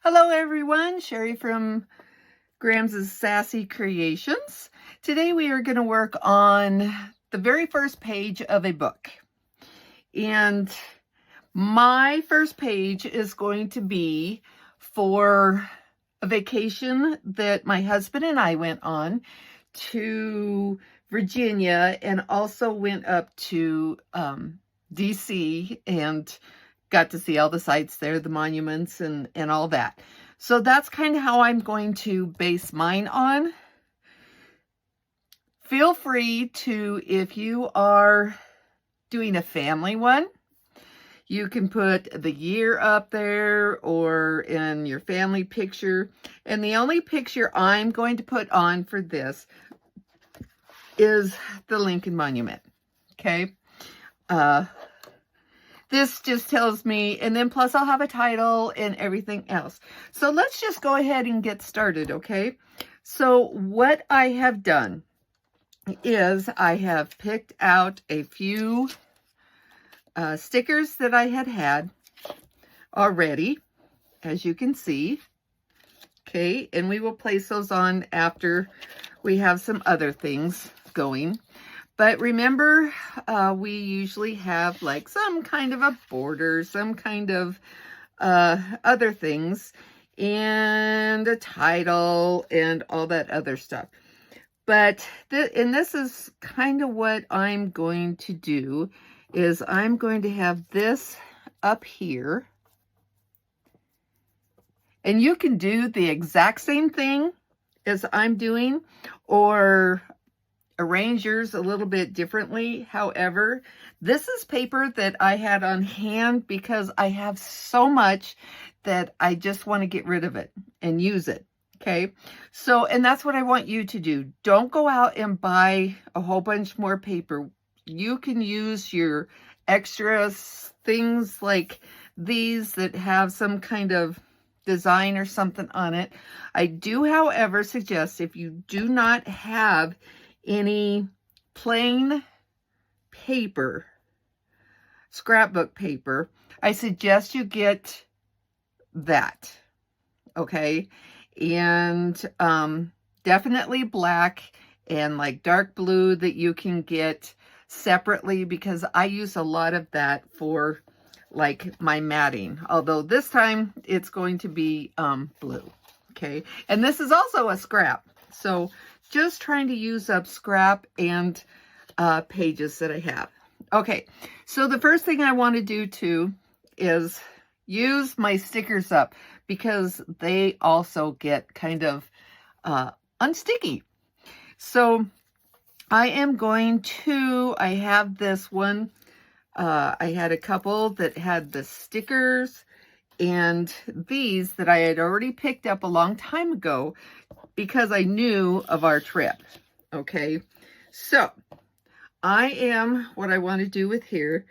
Hello everyone, Sherry from Graham's Sassy Creations. Today we are going to work on the very first page of a book. And my first page is going to be for a vacation that my husband and I went on to Virginia, and also went up to DC and got to see all the sights there, the monuments and all that. So that's kind of how I'm going to base mine on. Feel free to, if you are doing a family one, you can put the year up there or in your family picture. And the only picture I'm going to put on for this is the Lincoln Monument. Okay. This just tells me, and then plus I'll have a title and everything else. So let's just go ahead and get started, okay? So what I have done is I have picked out a few stickers that I had already, as you can see, okay? And we will place those on after we have some other things going. But remember, we usually have like some kind of a border, some kind of other things, and a title and all that other stuff. But, and this is kind of what I'm going to do, is I'm going to have this up here. And you can do the exact same thing as I'm doing, or arrange yours a little bit differently. However, this is paper that I had on hand because I have so much that I just want to get rid of it and use it. Okay. So, and that's what I want you to do. Don't go out and buy a whole bunch more paper. You can use your extras, things like these that have some kind of design or something on it. I do, however, suggest if you do not have any plain paper, scrapbook paper, I suggest you get that, okay? And definitely black and like dark blue that you can get separately, because I use a lot of that for like my matting, although this time it's going to be blue, okay? And this is also a scrap, so just trying to use up scrap and pages that I have. Okay, so the first thing I want to do too is use my stickers up, because they also get kind of unsticky. So I am going to, I have this one, I had a couple that had the stickers, and these that I had already picked up a long time ago because I knew of our trip. Okay, so what I want to do with here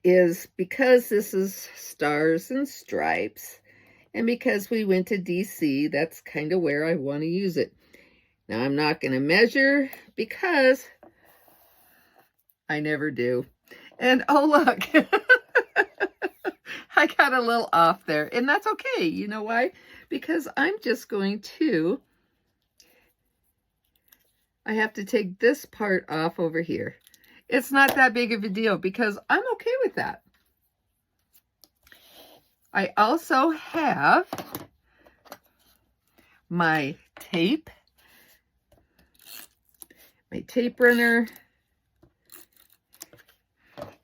is, because this is stars and stripes, and because we went to DC, that's kind of where I want to use it. Now I'm not going to measure because I never do. And oh look, I got a little off there, and that's okay. You know why? Because I'm just going to, I have to take this part off over here. It's not that big of a deal because I'm okay with that. I also have my tape runner,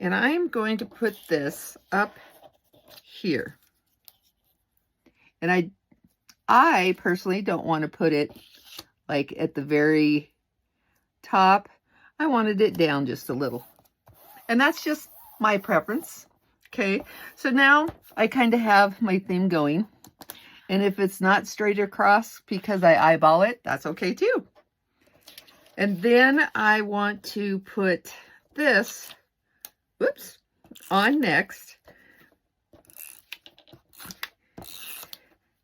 and I'm going to put this up here. And I personally don't want to put it like at the very top. I wanted it down just a little. And that's just my preference. Okay, so now I kind of have my theme going. And if it's not straight across because I eyeball it, that's okay too. And then I want to put this, whoops, on next.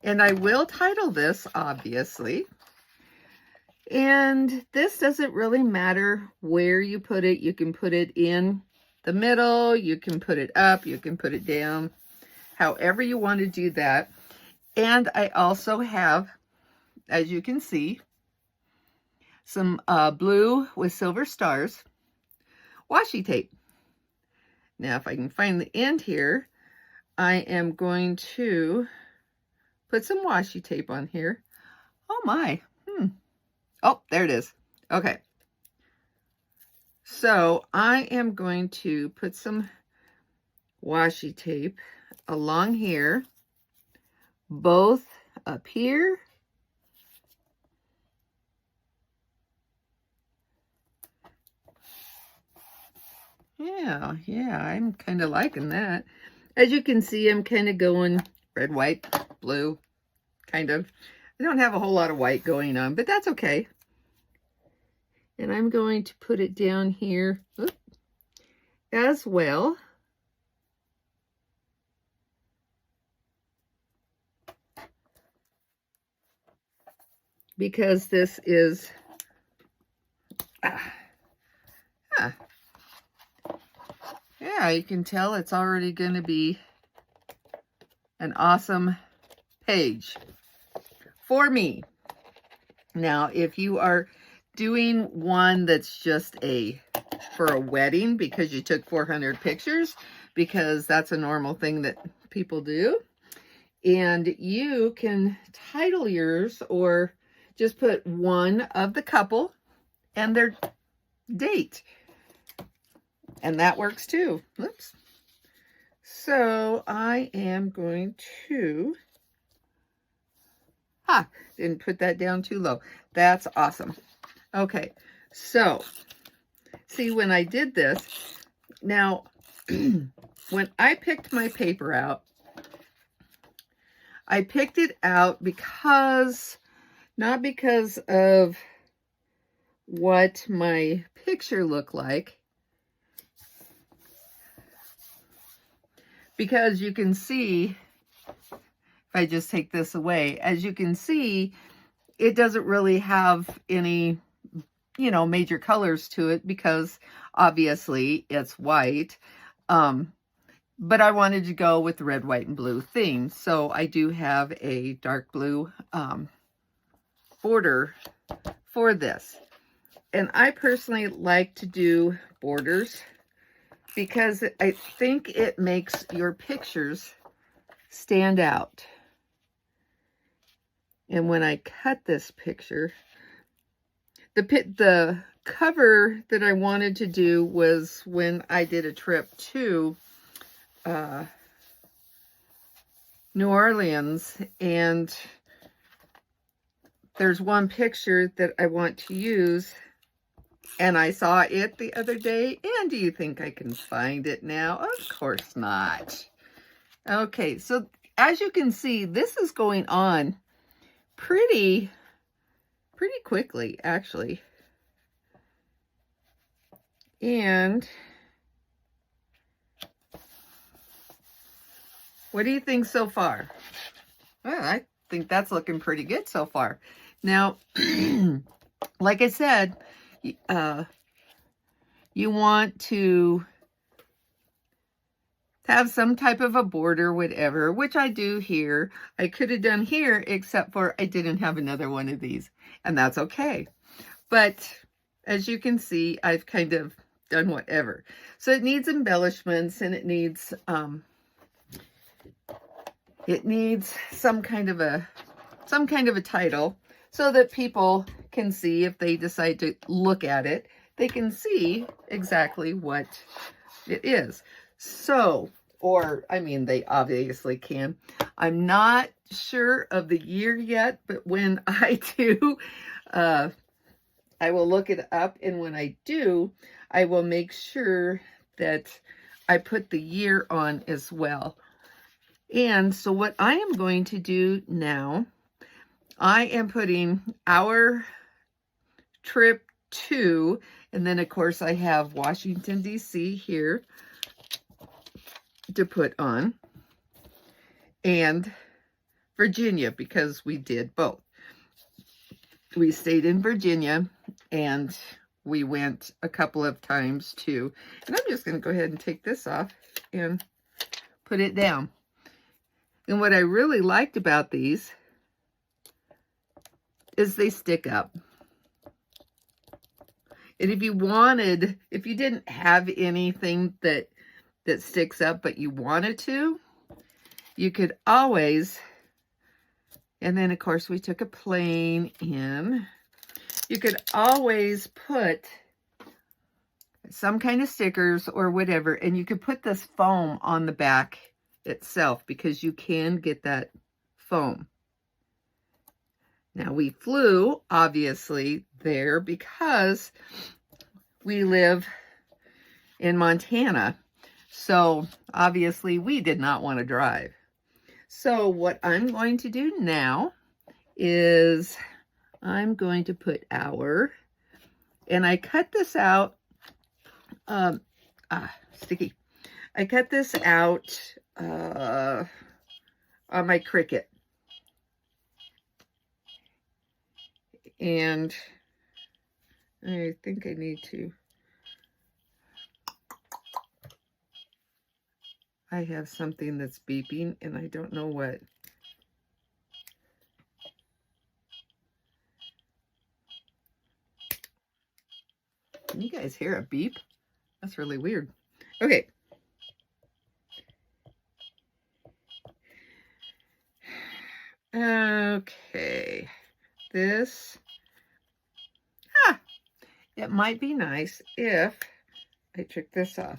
And I will title this, obviously. And this doesn't really matter where you put it. You can put it in the middle, you can put it up, you can put it down, however you want to do that. And I also have, as you can see, some blue with silver stars washi tape. Now, if I can find the end here, I am going to put some washi tape on here. Oh my, Oh, there it is. Okay. So I am going to put some washi tape along here, both up here yeah, I'm kind of liking that. As you can see, I'm kind of going red, white, blue, kind of. I don't have a whole lot of white going on, but that's okay. And I'm going to put it down here as well. Because this is, yeah, you can tell it's already going to be an awesome page for me. Now, if you are doing one that's just for a wedding because you took 400 pictures, because that's a normal thing that people do, and you can title yours or just put one of the couple and their date. And that works too. Oops. So I am going to, didn't put that down too low. That's awesome. Okay, so see, when I did this, now when I picked my paper out, I picked it out because, not because of what my picture looked like, because you can see, if I just take this away, as you can see, it doesn't really have any, major colors to it because obviously it's white. But I wanted to go with the red, white, and blue theme. So I do have a dark blue border for this. And I personally like to do borders because I think it makes your pictures stand out. And when I cut this picture, the cover that I wanted to do was when I did a trip to New Orleans, and there's one picture that I want to use, and I saw it the other day, and do you think I can find it now? Of course not. Okay, so as you can see, this is going on pretty quickly, actually. And what do you think so far? Well, I think that's looking pretty good so far. Now, like I said, you want to have some type of a border, whatever, which I do here. I could have done here, except for I didn't have another one of these, and that's okay. But as you can see, I've kind of done whatever. So it needs embellishments, and it needs some kind of a title so that people can see, if they decide to look at it, they can see exactly what it is. So, or, I mean, they obviously can. I'm not sure of the year yet, but when I do, I will look it up, and when I do, I will make sure that I put the year on as well. And so what I am going to do now, I am putting our trip to, and then of course I have Washington, D.C. here to put on, and Virginia, because we did both. We stayed in Virginia, and we went a couple of times too. And I'm just going to go ahead and take this off and put it down. And what I really liked about these is they stick up. And if you didn't have anything that sticks up, but you wanted to, you could always, and then of course we took a plane in, you could always put some kind of stickers or whatever, and you could put this foam on the back itself because you can get that foam. Now we flew, obviously, there because we live in Montana. So obviously we did not want to drive. So what I'm going to do now is I'm going to put our, and I cut this out, sticky. I cut this out on my Cricut. And I think I need to, I have something that's beeping and I don't know what. Can you guys hear a beep? That's really weird. Okay. Okay. This, it might be nice if I took this off.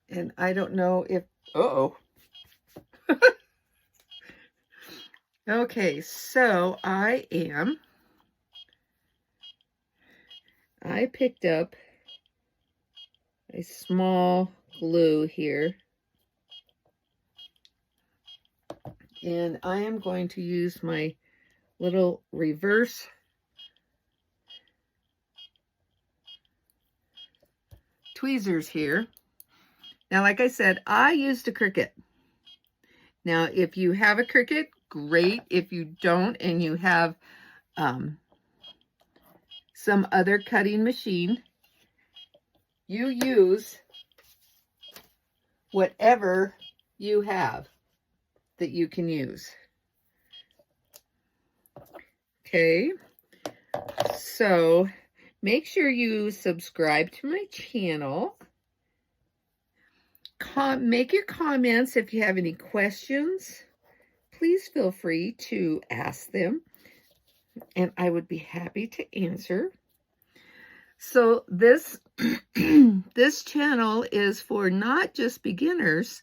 And I don't know if, uh-oh. Okay, so I picked up a small glue here. And I am going to use my little reverse tweezers here. Now, like I said, I used a Cricut. Now, if you have a Cricut, great. If you don't and you have some other cutting machine, you use whatever you have that you can use. Okay, so make sure you subscribe to my channel. Make your comments if you have any questions. Please feel free to ask them, and I would be happy to answer. So this this channel is for not just beginners,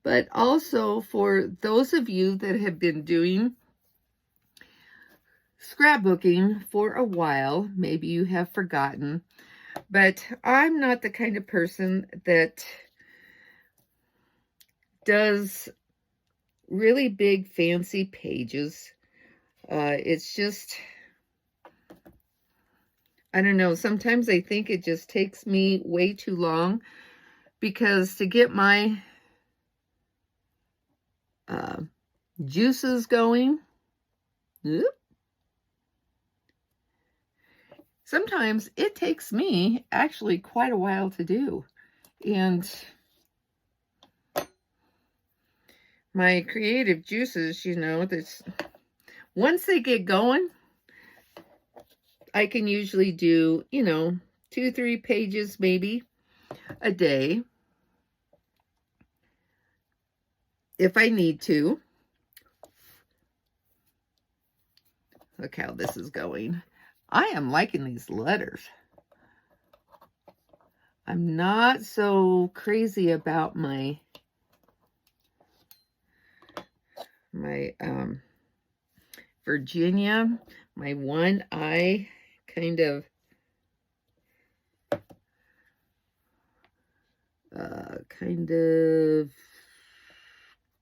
but also for those of you that have been doing scrapbooking for a while. Maybe you have forgotten, but I'm not the kind of person that does really big fancy pages. It's just, I don't know, sometimes I think it just takes me way too long, because to get my juices going, sometimes it takes me actually quite a while to do. And my creative juices, you know, that's, once they get going, I can usually do, you know, 2-3 pages maybe a day if I need to. Look how this is going. I am liking these letters. I'm not so crazy about my Virginia. My one eye kind of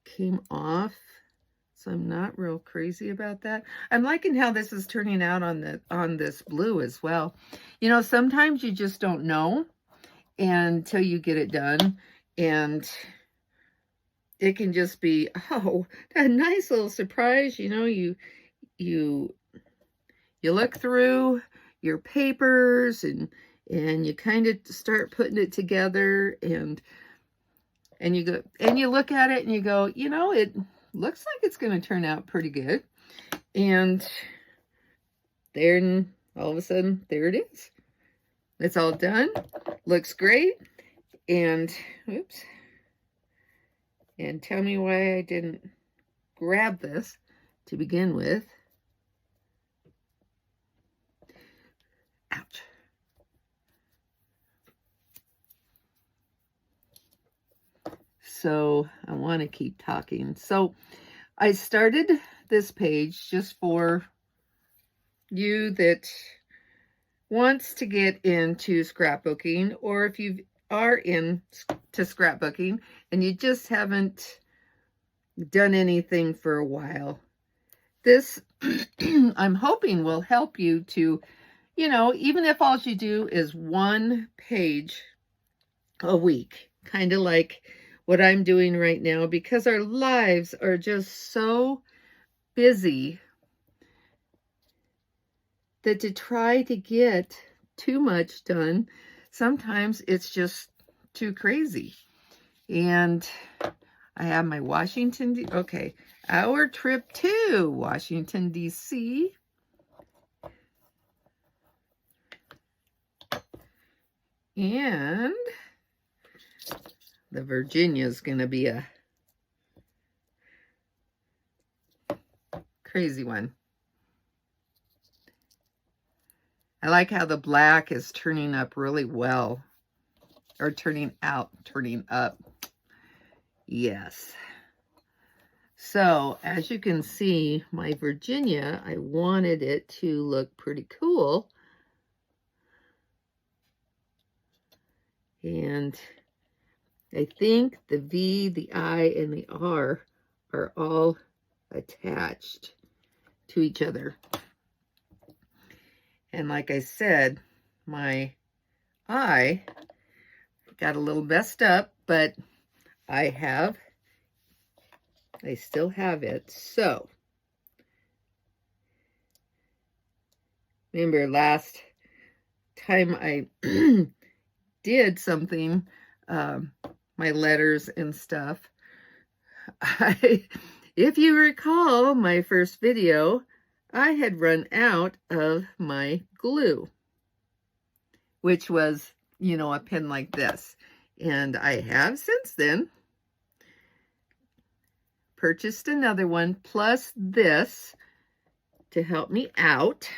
came off, so I'm not real crazy about that. I'm liking how this is turning out on this blue as well. You know, sometimes you just don't know until you get it done, and it can just be, oh, a nice little surprise. You know, you look through, your papers, and you kind of start putting it together, and you look at it and you go, you know, it looks like it's going to turn out pretty good. And then all of a sudden, there it is. It's all done. Looks great. And oops. And tell me why I didn't grab this to begin with. Ouch. So I want to keep talking. So I started this page just for you that wants to get into scrapbooking, or if you are into scrapbooking and you just haven't done anything for a while. This, I'm hoping, will help you to, you know, even if all you do is one page a week, kind of like what I'm doing right now, because our lives are just so busy that to try to get too much done, sometimes it's just too crazy. And I have my Washington, okay, our trip to Washington, D.C. And the Virginia's going to be a crazy one. I like how the black is turning up really well. Or turning up. Yes. So, as you can see, my Virginia, I wanted it to look pretty cool. And I think the V, the I, and the R are all attached to each other. And like I said, my I got a little messed up, but I still have it. So, remember last time I did something, my letters and stuff, if you recall my first video, I had run out of my glue, which was, you know, a pen like this. And I have since then purchased another one, plus this to help me out.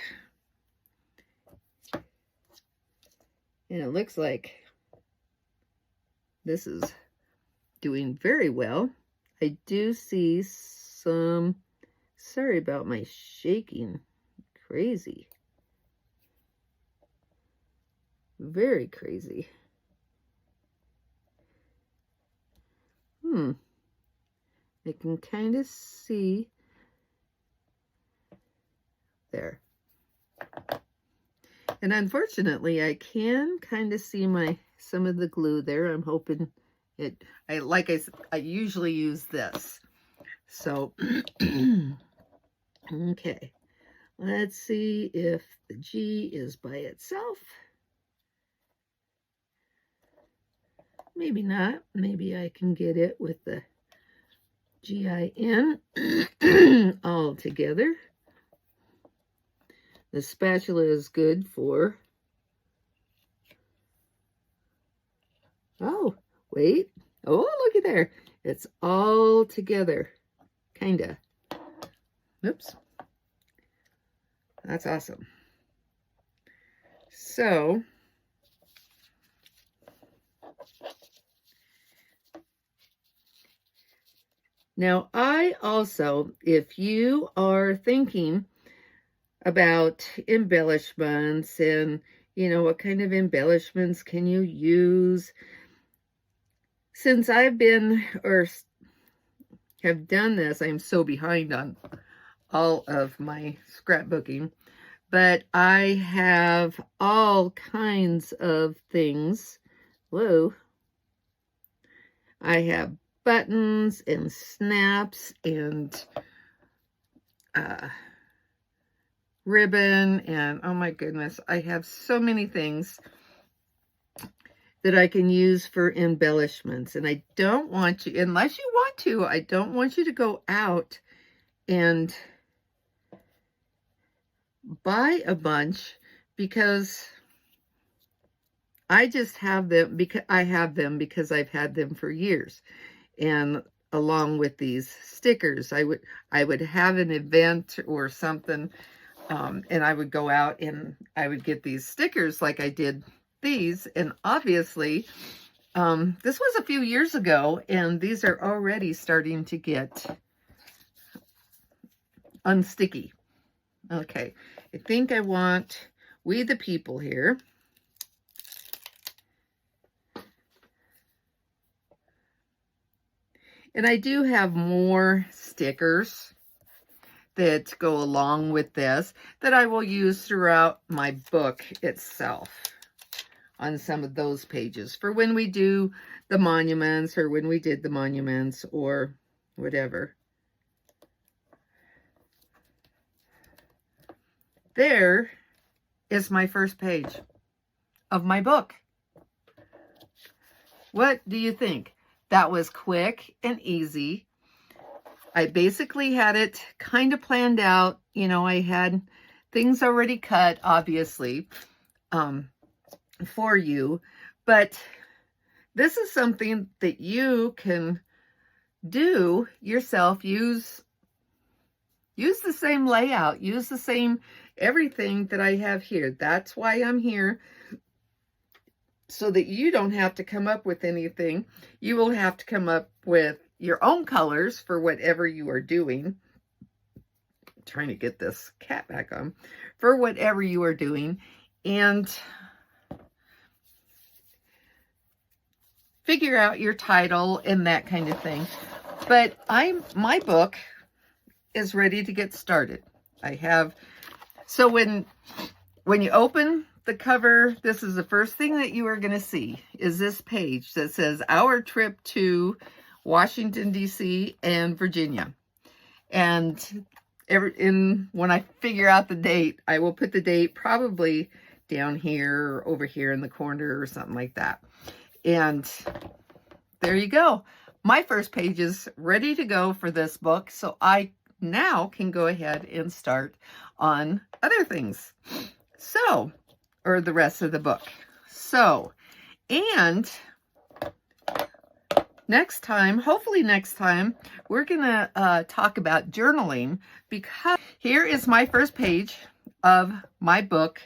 And it looks like this is doing very well. I do see some, sorry about my shaking, crazy. Very crazy. I can kind of see there. And unfortunately, I can kind of see some of the glue there. I'm hoping it, I usually use this. So, okay. Let's see if the G is by itself. Maybe not. Maybe I can get it with the G-I-N all together. The spatula is good for, oh, wait. Oh, looky there. It's all together, kinda. Oops. That's awesome. So, now I also, if you are thinking about embellishments and, you know, what kind of embellishments can you use? Since I've been, or have done this, I'm so behind on all of my scrapbooking, but I have all kinds of things. Whoa. I have buttons and snaps and ribbon, and oh my goodness, I have so many things that I can use for embellishments. And I don't want you, unless you want to, I don't want you to go out and buy a bunch, because I just have them because I've had them for years. And along with these stickers, I would have an event or something, and I would go out and I would get these stickers like I did these. And obviously, this was a few years ago, and these are already starting to get unsticky. Okay, I think I want We the People here. And I do have more stickers that go along with this that I will use throughout my book itself on some of those pages for when we do the monuments, or when we did the monuments, or whatever. There is my first page of my book. What do you think? That was quick and easy. I basically had it kind of planned out. You know, I had things already cut, obviously, for you. But this is something that you can do yourself. Use the same layout. Use the same everything that I have here. That's why I'm here, so that you don't have to come up with anything. You will have to come up with your own colors for whatever you are doing. I'm trying to get this cat back on. For whatever you are doing, and figure out your title and that kind of thing. But my book is ready to get started. So when you open the cover, this is the first thing that you are going to see, is this page that says Our Trip to Washington, D.C. and Virginia. And when I figure out the date, I will put the date probably down here or over here in the corner or something like that. And there you go. My first page is ready to go for this book, so I now can go ahead and start on other things. So, or the rest of the book. So, and next time, hopefully next time, we're going to talk about journaling, because here is my first page of my book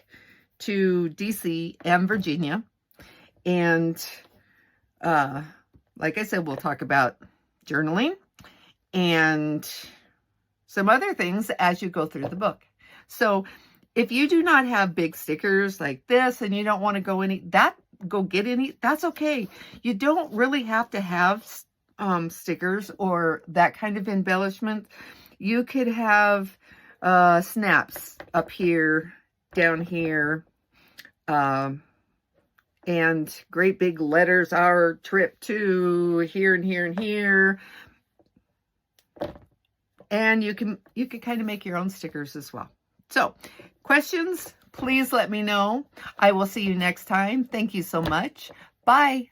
to DC and Virginia. And like I said, we'll talk about journaling and some other things as you go through the book. So if you do not have big stickers like this and you don't want to go get any, that's okay. You don't really have to have stickers or that kind of embellishment. You could have snaps up here, down here, and great big letters, Our Trip to here and here and here. And you can kind of make your own stickers as well. So, questions, please let me know. I will see you next time. Thank you so much. Bye.